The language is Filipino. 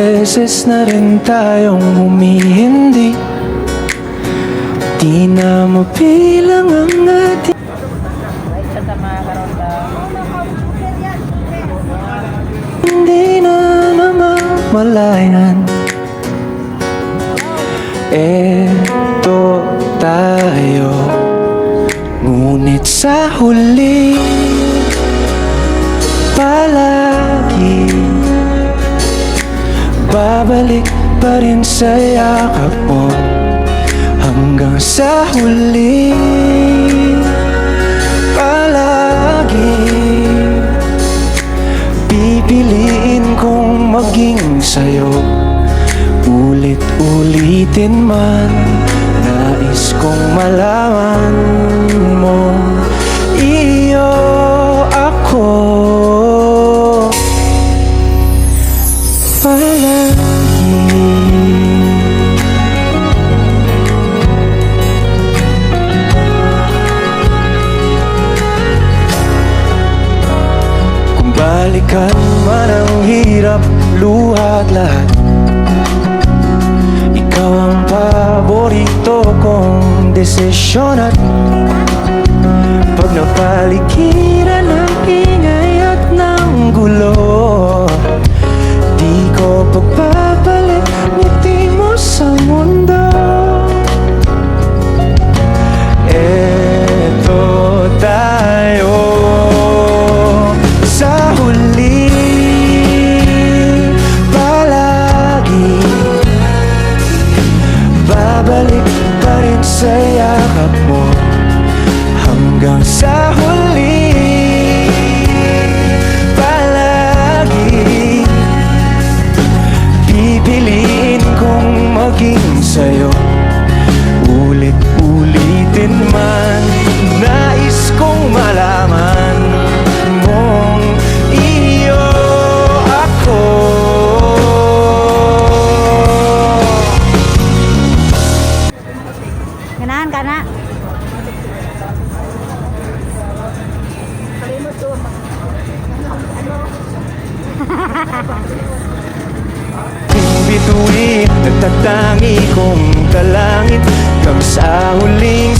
beses na rin tayong humihindi, di na mabilang ang ating hindi na namamalayan. Eto tayo, ngunit sa huli palagi babalik pa rin sa yakap mo. Hanggang sa huli palagi pipiliin kong maging sa'yo. Ulit-ulitin man, nais kong malaman mo, iyo ako palagi. Kung balikan man ang hirap, luha at lahat, ikaw ang paborito kong desisyon. At pag napaligiran ng ingay at ng gulo, di ko pagpapalit ngiti mo sa mundo. Eto tayo sa huli palagi, babalik pa rin sa yakap mo. Hanggang sa huli palagi pipiliin kong maging sa'yo. Ulit-ulitin man, nais kong malaman mong iyo ako. Ganahan ka na. Bituin, nagtatangi kong talangin, hanggang sa huling